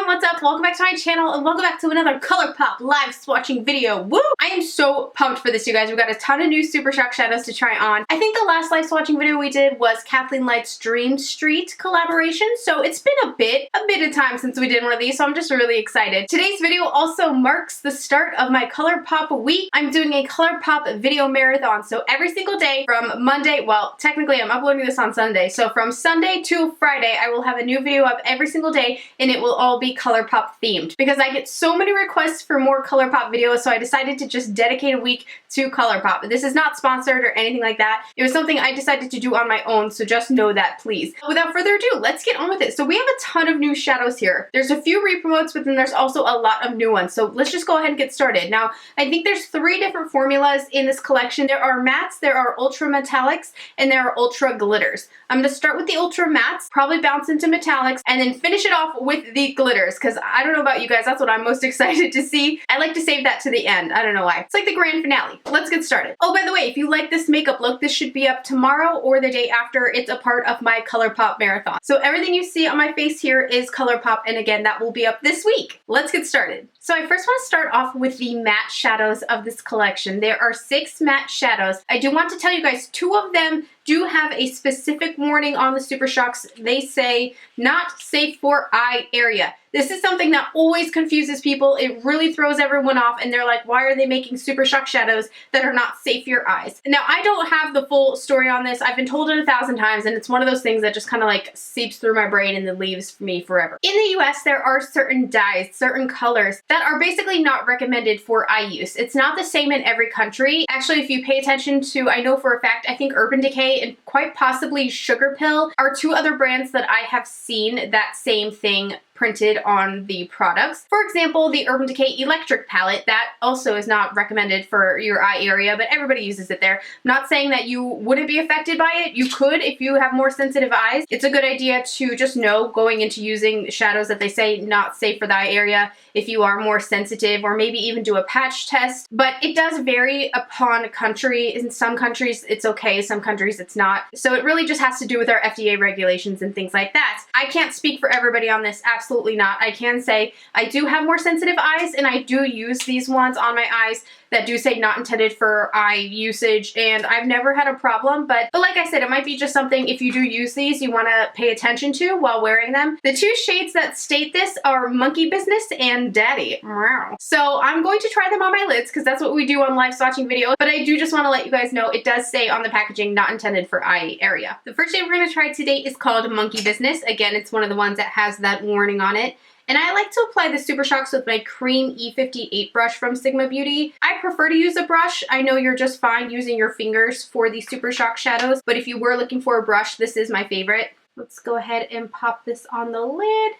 what's up? Welcome back to my channel and welcome back to another Colourpop live swatching video. Woo! I am so pumped for this, you guys. We've got a ton of new Supershock shadows to try on. I think the last live swatching video we did was Kathleen Light's Dream Street collaboration, so it's been a bit of time since we did one of these, so I'm just really excited. Today's video also marks the start of my Colourpop week. I'm doing a Colourpop video marathon, so every single day from Monday, well, technically I'm uploading this on Sunday, so from Sunday to Friday, I will have a new video up every single day, and it will all be Colourpop themed because I get so many requests for more Colourpop videos, so I decided to just dedicate a week to Colourpop. This is not sponsored or anything like that. It was something I decided to do on my own, so just know that, please. Without further ado, let's get on with it. So we have a ton of new shadows here. There's a few re-promotes, but then there's also a lot of new ones. So let's just go ahead and get started. Now, I think there's 3 different formulas in this collection. There are mattes, there are ultra metallics, and there are ultra glitters. I'm gonna start with the ultra mattes, probably bounce into metallics, and then finish it off with the glitters, because I don't know about you guys, that's what I'm most excited to see. I like to save that to the end. I don't know why. It's like the grand finale. Let's get started. Oh, by the way, if you like this makeup look, this should be up tomorrow or the day after. It's a part of my Colourpop marathon. So everything you see on my face here is Colourpop, and again, that will be up this week. Let's get started. So I first want to start off with the matte shadows of this collection. There are 6 matte shadows. I do want to tell you guys, 2 of them do have a specific warning on the Supershocks. They say not safe for eye area. This is something that always confuses people. It really throws everyone off, and they're like, why are they making Supershock shadows that are not safe for your eyes? Now, I don't have the full story on this. I've been told it 1,000 times, and it's one of those things that just kind of like seeps through my brain and then leaves me forever. In the US, there are certain dyes, certain colors that are basically not recommended for eye use. It's not the same in every country. Actually, if you pay attention to, I know for a fact, I think Urban Decay and quite possibly Sugar Pill are 2 other brands that I have seen that same thing printed on the products. For example, the Urban Decay Electric palette, that also is not recommended for your eye area, but everybody uses it there. I'm not saying that you wouldn't be affected by it. You could if you have more sensitive eyes. It's a good idea to just know going into using shadows that they say not safe for the eye area if you are more sensitive, or maybe even do a patch test. But it does vary upon country. In some countries it's okay, some countries it's not. So it really just has to do with our FDA regulations and things like that. I can't speak for everybody on this, absolutely not. I can say I do have more sensitive eyes, and I do use these ones on my eyes that do say not intended for eye usage, and I've never had a problem, but like I said, it might be just something, if you do use these, you want to pay attention to while wearing them. The 2 shades that state this are Monkey Business and Daddy. So I'm going to try them on my lids, because that's what we do on live swatching videos, but I do just want to let you guys know it does say on the packaging not intended for eye area. The first shade we're going to try today is called Monkey Business. Again, it's one of the ones that has that warning on it. And I like to apply the Supershocks with my cream E58 brush from Sigma Beauty. I prefer to use a brush. I know you're just fine using your fingers for the Supershock shadows, but if you were looking for a brush, this is my favorite. Let's go ahead and pop this on the lid.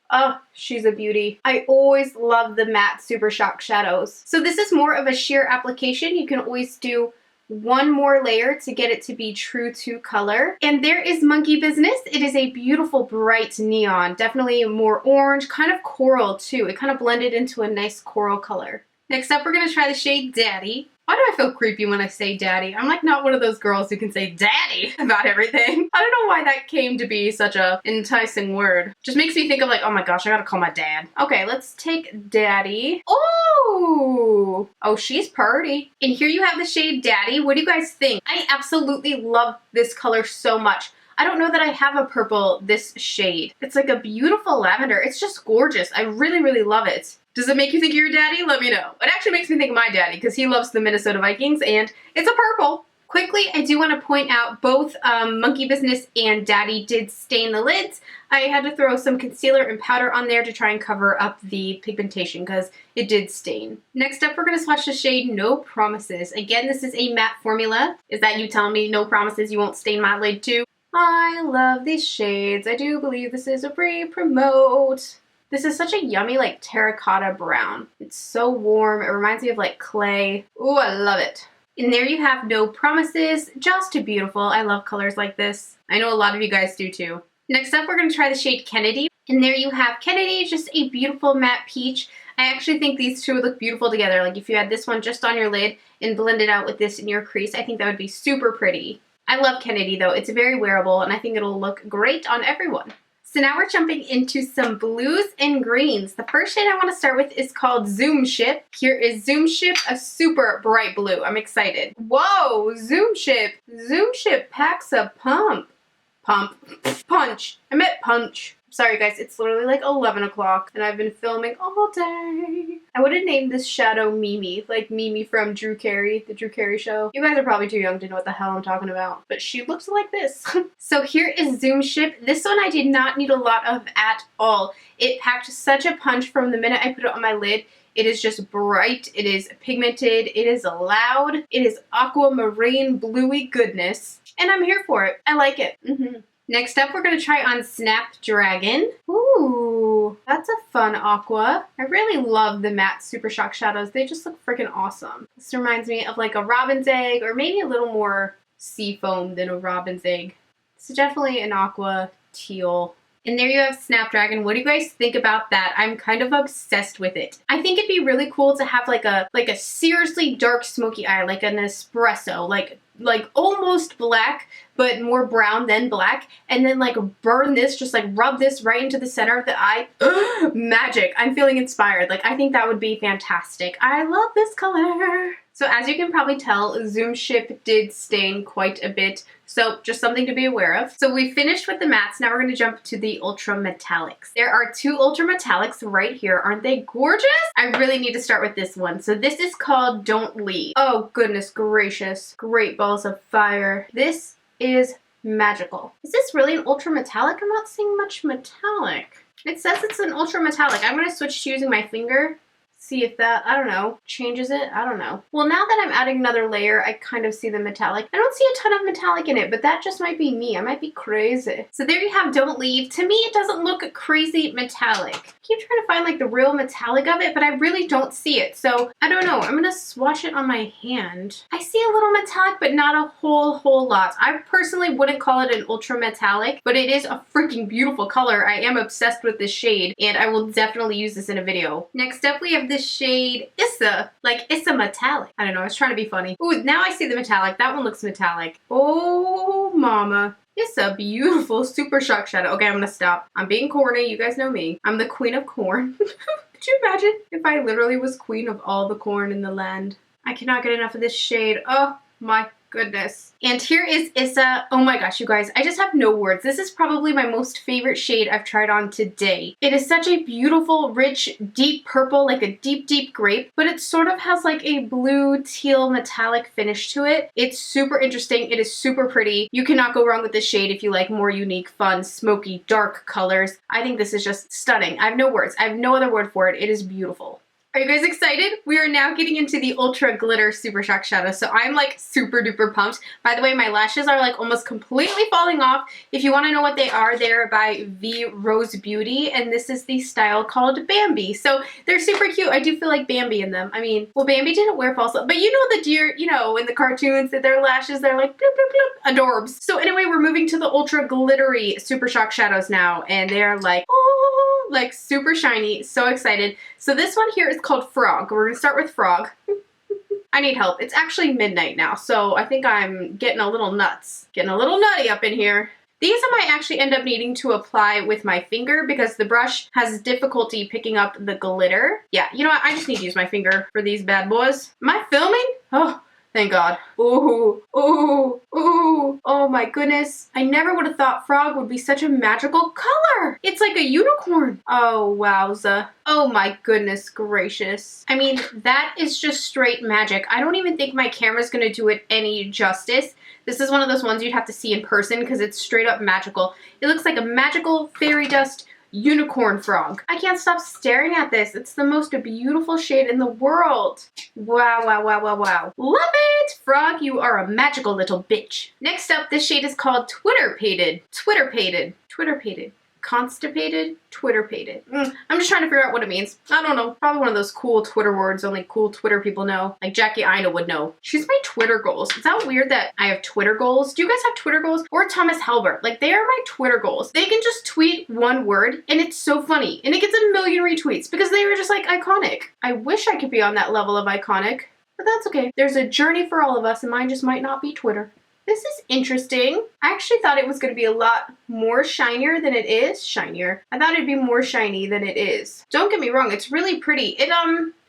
Oh, she's a beauty. I always love the matte Supershock shadows. So this is more of a sheer application. You can always do 1 more layer to get it to be true to color. And there is Monkey Business. It is a beautiful bright neon, definitely more orange, kind of coral too. It kind of blended into a nice coral color. Next up, we're gonna try the shade Daddy. Why do I feel creepy when I say daddy? I'm like not one of those girls who can say daddy about everything. I don't know why that came to be such a enticing word. Just makes me think of like, oh my gosh, I gotta call my dad. Okay, let's take Daddy. Oh, she's pretty. And here you have the shade Daddy. What do you guys think? I absolutely love this color so much. I don't know that I have a purple this shade. It's like a beautiful lavender. It's just gorgeous. I really, really love it. Does it make you think of your daddy? Let me know. It actually makes me think of my daddy because he loves the Minnesota Vikings, and it's a purple. Quickly, I do want to point out both Monkey Business and Daddy did stain the lids. I had to throw some concealer and powder on there to try and cover up the pigmentation because it did stain. Next up, we're going to swatch the shade No Promises. Again, this is a matte formula. Is that you telling me no promises you won't stain my lid too? I love these shades. I do believe this is a pre-promote. This is such a yummy like terracotta brown. It's so warm. It reminds me of like clay. Ooh, I love it. And there you have No Promises. Just beautiful. I love colors like this. I know a lot of you guys do too. Next up, we're going to try the shade Kennedy. And there you have Kennedy, just a beautiful matte peach. I actually think these 2 would look beautiful together. Like if you had this one just on your lid and blend it out with this in your crease, I think that would be super pretty. I love Kennedy though. It's very wearable and I think it'll look great on everyone. So now we're jumping into some blues and greens. The first shade I want to start with is called Zoom Ship. Here is Zoom Ship, a super bright blue. I'm excited. Whoa, Zoom Ship. Zoom Ship packs a punch. I meant punch. Sorry guys, it's literally like 11 o'clock and I've been filming all day. I would have named this shadow Mimi, like Mimi from Drew Carey, the Drew Carey show. You guys are probably too young to know what the hell I'm talking about, but she looks like this. So here is Zoom Ship. This one I did not need a lot of at all. It packed such a punch from the minute I put it on my lid. It is just bright, it is pigmented, it is loud, it is aquamarine bluey goodness, and I'm here for it. I like it. Next up, we're going to try on Snapdragon. Ooh, that's a fun aqua. I really love the matte Supershock shadows. They just look freaking awesome. This reminds me of like a robin's egg, or maybe a little more sea foam than a robin's egg. It's definitely an aqua teal. And there you have Snapdragon. What do you guys think about that? I'm kind of obsessed with it. I think it'd be really cool to have like a seriously dark smoky eye, like an espresso, like almost black, but more brown than black, and then like burn this, just like rub this right into the center of the eye. Magic. I'm feeling inspired. Like I think that would be fantastic. I love this color. So as you can probably tell, Zoom Ship did stain quite a bit, so just something to be aware of. So we finished with the mattes, now we're going to jump to the ultra metallics. There are two ultra metallics right here. Aren't they gorgeous? I really need to start with this one. So this is called Don't Leave. Oh goodness gracious. Great balls of fire. This is magical. Is this really an ultra metallic? I'm not seeing much metallic. It says it's an ultra metallic. I'm going to switch to using my finger. See if that, I don't know, changes it? I don't know. Well, now that I'm adding another layer, I kind of see the metallic. I don't see a ton of metallic in it, but that just might be me. I might be crazy. So there you have Don't Leave. To me, it doesn't look crazy metallic. I keep trying to find like the real metallic of it, but I really don't see it. So I don't know. I'm gonna swatch it on my hand. I see a little metallic, but not a whole lot. I personally wouldn't call it an ultra metallic, but it is a freaking beautiful color. I am obsessed with this shade, and I will definitely use this in a video. Next up, we have this shade Issa, like Issa Metallic. I don't know, I was trying to be funny. Ooh, now I see the metallic. That one looks metallic. Oh, mama. It's a beautiful Supershock shadow. Okay, I'm gonna stop. I'm being corny. You guys know me. I'm the queen of corn. Could you imagine if I literally was queen of all the corn in the land? I cannot get enough of this shade. Oh my goodness. And here is Issa. Oh my gosh, you guys, I just have no words. This is probably my most favorite shade I've tried on today. It is such a beautiful, rich, deep purple, like a deep grape, but it sort of has like a blue teal metallic finish to it. It's super interesting. It is super pretty. You cannot go wrong with this shade if you like more unique, fun, smoky, dark colors. I think this is just stunning. I have no words. I have no other word for it. It is beautiful. Are you guys excited? We are now getting into the Ultra Glitter Supershock shadow, so I'm like super duper pumped. By the way, my lashes are like almost completely falling off. If you want to know what they are, they're by V Rose Beauty, and this is the style called Bambi. So they're super cute. I do feel like Bambi in them. I mean, well, Bambi didn't wear false, but you know the deer, you know, in the cartoons that their lashes, they're like bloop, bloop, bloop, adorbs. So anyway, we're moving to the Ultra Glittery Supershock shadows now, and they're like, oh, like super shiny. So excited. So this one here is called Frog. We're gonna start with Frog. I need help. It's actually midnight now, so I think I'm getting a little nuts. Getting a little nutty up in here. These I might actually end up needing to apply with my finger because the brush has difficulty picking up the glitter. Yeah, you know what? I just need to use my finger for these bad boys. Am I filming? Oh, thank God. Ooh, ooh, ooh. Oh my goodness. I never would have thought Frog would be such a magical color. It's like a unicorn. Oh, wowza. Oh my goodness gracious. I mean, that is just straight magic. I don't even think my camera's gonna do it any justice. This is one of those ones you'd have to see in person because it's straight up magical. It looks like a magical fairy dust unicorn frog. I can't stop staring at this. It's the most beautiful shade in the world. Wow, wow, wow, wow, wow. Love it! Frog, you are a magical little bitch. Next up, this shade is called Twitter-pated. Twitter-pated. Twitter-pated. Constipated, Twitter-pated. I'm just trying to figure out what it means. I don't know. Probably one of those cool Twitter words only cool Twitter people know. Like Jackie Ina would know. She's my Twitter goals. Is that weird that I have Twitter goals? Do you guys have Twitter goals? Or Thomas Halbert. Like, they are my Twitter goals. They can just tweet one word and it's so funny. And it gets a million retweets because they were just like iconic. I wish I could be on that level of iconic, but that's okay. There's a journey for all of us and mine just might not be Twitter. This is interesting. I actually thought it was going to be a lot more shinier than it is. Shinier. I thought it'd be more shiny than it is. Don't get me wrong, it's really pretty. It,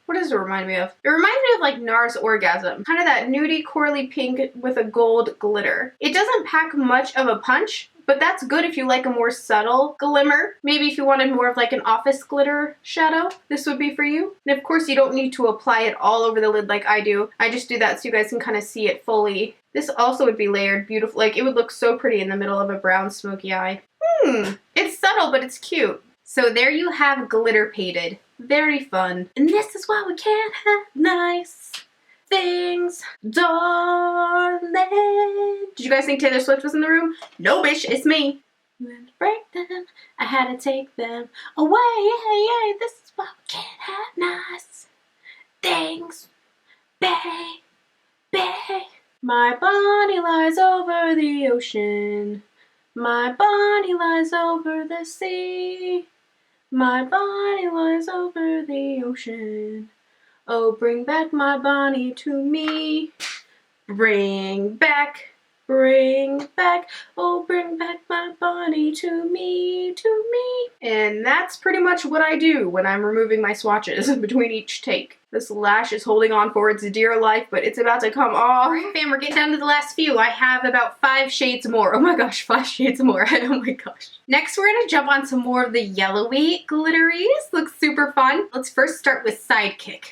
what does it remind me of? It reminds me of like NARS Orgasm. Kind of that nudie corally pink with a gold glitter. It doesn't pack much of a punch, but that's good if you like a more subtle glimmer. Maybe if you wanted more of like an office glitter shadow, this would be for you. And of course you don't need to apply it all over the lid like I do. I just do that so you guys can kind of see it fully. This also would be layered beautiful. Like it would look so pretty in the middle of a brown smoky eye. It's subtle, but it's cute. So there you have glitter painted. Very fun. And this is why we can't have nice things, darling. Did you guys think Taylor Swift was in the room? No, bitch, it's me. When to break them, I had to take them away. Yeah, this is why we can't have nice things, baby. My body lies over the ocean. My body lies over the sea. My body lies over the ocean. Oh, bring back my Bonnie to me. Bring back. Oh, bring back my Bonnie to me. And that's pretty much what I do when I'm removing my swatches between each take. This lash is holding on for its dear life, but it's about to come off. Alright, fam, we're getting down to the last few. I have about 5 shades more. Oh my gosh, 5 shades more. Oh my gosh. Next, we're gonna jump on some more of the yellowy glitteries. Looks super fun. Let's first start with Sidekick.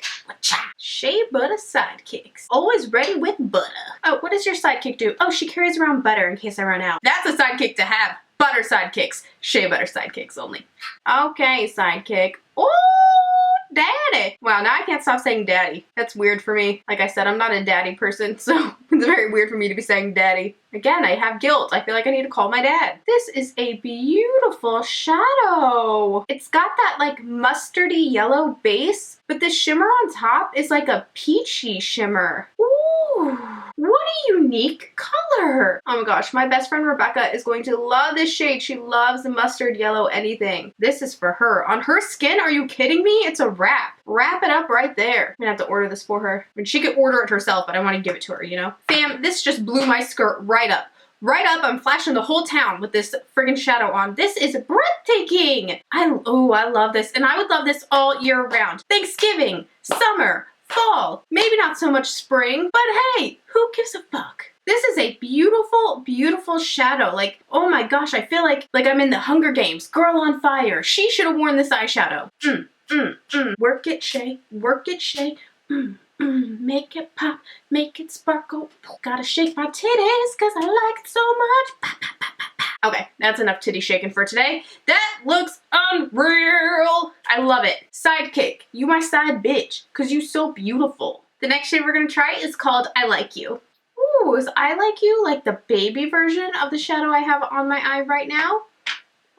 SHAE Butter Sidekicks. Always ready with butter. Oh, what does your sidekick do? Oh, she carries around butter in case I run out. That's a sidekick to have. Butter sidekicks. SHAE Butter Sidekicks only. Okay, sidekick. Oh, daddy. Wow, now I can't stop saying daddy. That's weird for me. Like I said, I'm not a daddy person, so it's very weird for me to be saying daddy. Again, I have guilt. I feel like I need to call my dad. This is a beautiful shadow. It's got that like mustardy yellow base, but the shimmer on top is like a peachy shimmer. Ooh, what a unique color. Oh my gosh, my best friend Rebecca is going to love this shade. She loves the mustard yellow anything. This is for her. On her skin, are you kidding me? It's a wrap. Wrap it up right there. I'm gonna have to order this for her. I mean, she could order it herself, but I want to give it to her, you know? Fam, this just blew my skirt right up. Right up, I'm flashing the whole town with this friggin' shadow on. This is breathtaking. I love this, and I would love this all year round. Thanksgiving, summer, fall, maybe not so much spring, but hey, who gives a fuck? This is a beautiful, beautiful shadow. Like, oh my gosh, I feel like I'm in the Hunger Games. Girl on fire. She should have worn this eyeshadow. Work it, SHAE. Work it, SHAE. Make it pop, make it sparkle. Gotta shake my titties cause I like it so much. Okay, that's enough titty shaking for today. That looks unreal. I love it. Sidekick, you my side bitch cause you so beautiful. The next shade we're gonna try is called I Like You. Ooh, is I Like You like the baby version of the shadow I have on my eye right now?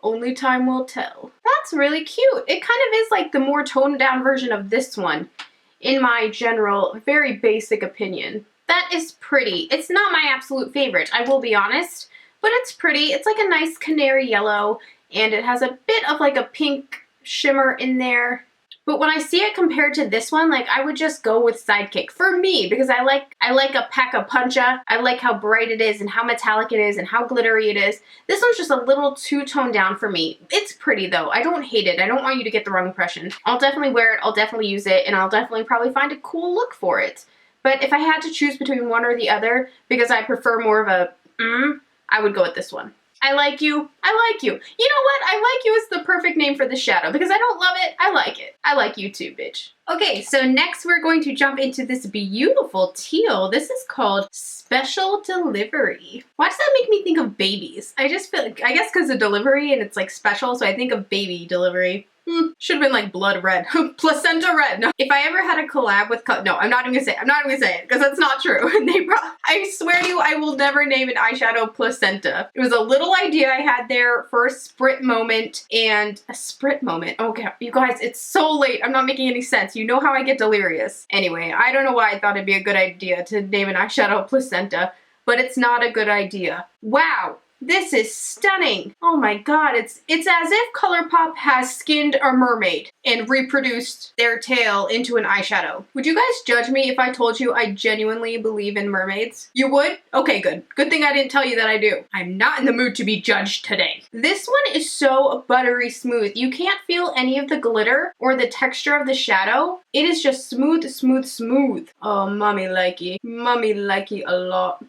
Only time will tell. That's really cute. It kind of is like the more toned down version of this one. In my general, very basic opinion. That is pretty. It's not my absolute favorite, I will be honest, but it's pretty. It's like a nice canary yellow, and it has a bit of like a pink shimmer in there. But when I see it compared to this one, like I would just go with Sidekick for me because I like a pack-a-puncha. I like how bright it is and how metallic it is and how glittery it is. This one's just a little too toned down for me. It's pretty though. I don't hate it. I don't want you to get the wrong impression. I'll definitely wear it. I'll definitely use it, and I'll definitely probably find a cool look for it. But if I had to choose between one or the other because I prefer more of a I would go with this one. I like you. I like you. You know what? I like you is the perfect name for the shadow because I don't love it. I like it. I like you too, bitch. Okay, so next we're going to jump into this beautiful teal. This is called Special Delivery. Why does that make me think of babies? I just feel like, I guess because of delivery and it's like special, so I think of baby delivery. Should have been like blood red. Placenta red. No. If I ever had a collab with, no, I'm not even gonna say it. I'm not even gonna say it because that's not true. I swear to you, I will never name an eyeshadow placenta. It was a little idea I had there for a sprit moment, and a sprit moment. Okay, you guys, it's so late. I'm not making any sense. You know how I get delirious. Anyway, I don't know why I thought it'd be a good idea to name an eyeshadow placenta, but it's not a good idea. Wow. This is stunning. Oh my god, it's as if Colourpop has skinned a mermaid and reproduced their tail into an eyeshadow. Would you guys judge me if I told you I genuinely believe in mermaids? You would? Okay, good. Good thing I didn't tell you that I do. I'm not in the mood to be judged today. This one is so buttery smooth. You can't feel any of the glitter or the texture of the shadow. It is just smooth, smooth, smooth. Oh, mommy likey. Mommy likey a lot.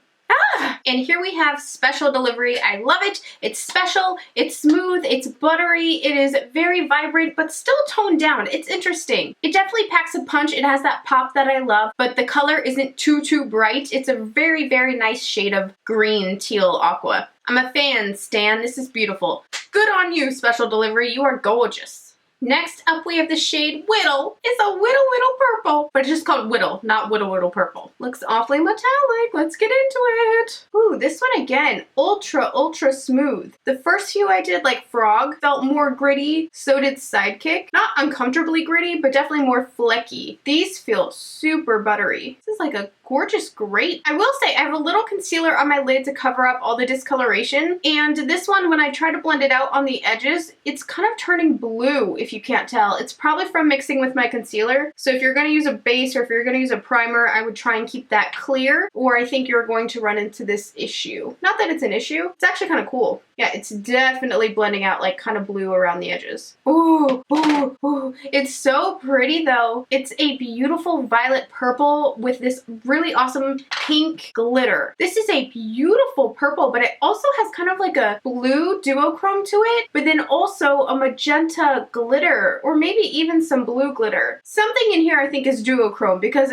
And here we have special delivery. I love it. It's special, it's smooth, it's buttery, it is very vibrant, but still toned down. It's interesting. It definitely packs a punch. It has that pop that I love, but the color isn't too bright. It's a very, very nice shade of green, teal, aqua. I'm a fan, Stan. This is beautiful. Good on you, special delivery. You are gorgeous. Next up, we have the shade Whittle. It's a Whittle purple, but it's just called Whittle, not Whittle purple. Looks awfully metallic. Let's get into it. Ooh, this one again, ultra smooth. The first few I did, like Frog, felt more gritty. So did Sidekick. Not uncomfortably gritty, but definitely more flecky. These feel super buttery. This is like a gorgeous grape. I will say I have a little concealer on my lid to cover up all the discoloration, and this one, when I try to blend it out on the edges, it's kind of turning blue, if you can't tell. It's probably from mixing with my concealer. So if you're going to use a base or if you're going to use a primer, I would try and keep that clear, or I think you're going to run into this issue. Not that it's an issue. It's actually kind of cool. Yeah, it's definitely blending out like kind of blue around the edges. Ooh, ooh, ooh. It's so pretty though. It's a beautiful violet purple with this really awesome pink glitter. This is a beautiful purple, but it also has kind of like a blue duochrome to it, but then also a magenta glitter, or maybe even some blue glitter. Something in here I think is duochrome because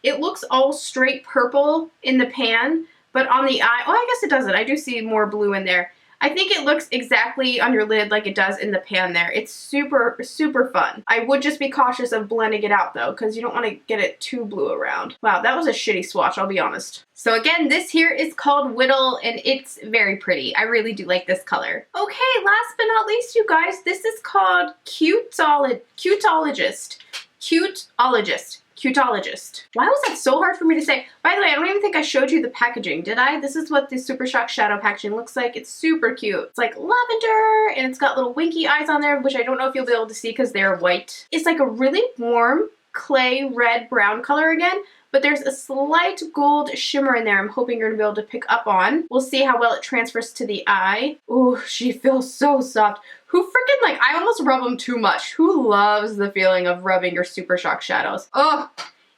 it looks all straight purple in the pan, but on the eye, oh, I guess it doesn't. I do see more blue in there. I think it looks exactly on your lid like it does in the pan there. It's super fun. I would just be cautious of blending it out though, because you don't want to get it too blue around. Wow, that was a shitty swatch, I'll be honest. So again, this here is called Whittle, and it's very pretty. I really do like this color. Okay, last but not least, you guys, this is called Cuteologist. Cuteologist. Why was that so hard for me to say? By the way, I don't even think I showed you the packaging, did I? This is what the Supershock shadow packaging looks like. It's super cute. It's like lavender, and it's got little winky eyes on there, which I don't know if you'll be able to see because they're white. It's like a really warm clay red brown color again, but there's a slight gold shimmer in there I'm hoping you're gonna be able to pick up on. We'll see how well it transfers to the eye. Ooh, she feels so soft. Who freaking, like, I almost rub them too much. Who loves the feeling of rubbing your Supershock shadows? Oh,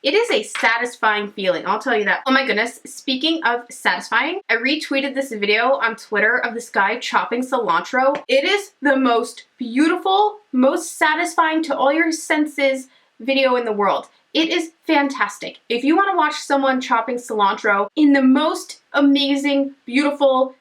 it is a satisfying feeling, I'll tell you that. Oh my goodness, speaking of satisfying, I retweeted this video on Twitter of this guy chopping cilantro. It is the most beautiful, most satisfying to all your senses video in the world. It is fantastic. If you want to watch someone chopping cilantro in the most amazing, beautiful,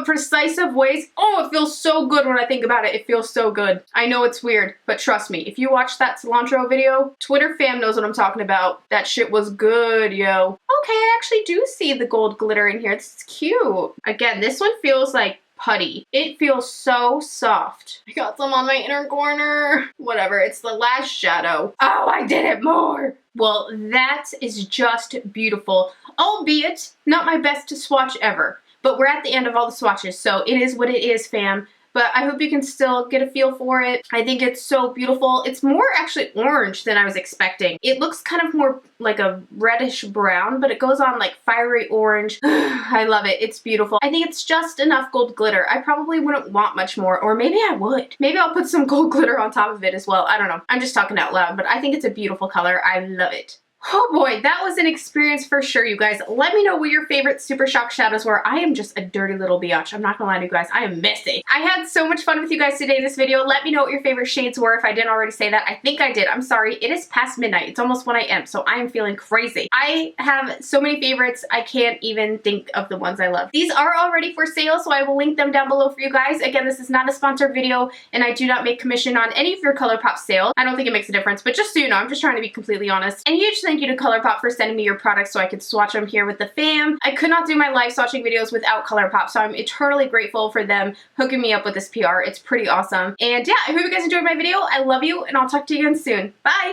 precise of ways. Oh, it feels so good when I think about it. It feels so good. I know it's weird, but trust me, if you watch that cilantro video, Twitter fam knows what I'm talking about. That shit was good, yo. Okay, I actually do see the gold glitter in here. This is cute. Again, this one feels like putty. It feels so soft. I got some on my inner corner. Whatever, it's the last shadow. Oh, I did it more. Well, that is just beautiful. Albeit, not my best swatch ever. But we're at the end of all the swatches, so it is what it is, fam. But I hope you can still get a feel for it. I think it's so beautiful. It's more actually orange than I was expecting. It looks kind of more like a reddish brown, but it goes on like fiery orange. I love it. It's beautiful. I think it's just enough gold glitter. I probably wouldn't want much more, or maybe I would. Maybe I'll put some gold glitter on top of it as well. I don't know. I'm just talking out loud, but I think it's a beautiful color. I love it. Oh boy, that was an experience for sure, you guys. Let me know what your favorite Supershock shadows were. I am just a dirty little biatch. I'm not gonna lie to you guys. I am messy. I had so much fun with you guys today in this video. Let me know what your favorite shades were if I didn't already say that. I think I did. I'm sorry. It is past midnight. It's almost 1 AM, so I am feeling crazy. I have so many favorites. I can't even think of the ones I love. These are already for sale, so I will link them down below for you guys. Again, this is not a sponsored video, and I do not make commission on any of your Colourpop sales. I don't think it makes a difference, but just so you know, I'm just trying to be completely honest. And a huge thank you to Colourpop for sending me your products so I could swatch them here with the fam. I could not do my live swatching videos without Colourpop, so I'm eternally grateful for them hooking me up with this PR. It's pretty awesome. And yeah, I hope you guys enjoyed my video. I love you, and I'll talk to you again soon. Bye!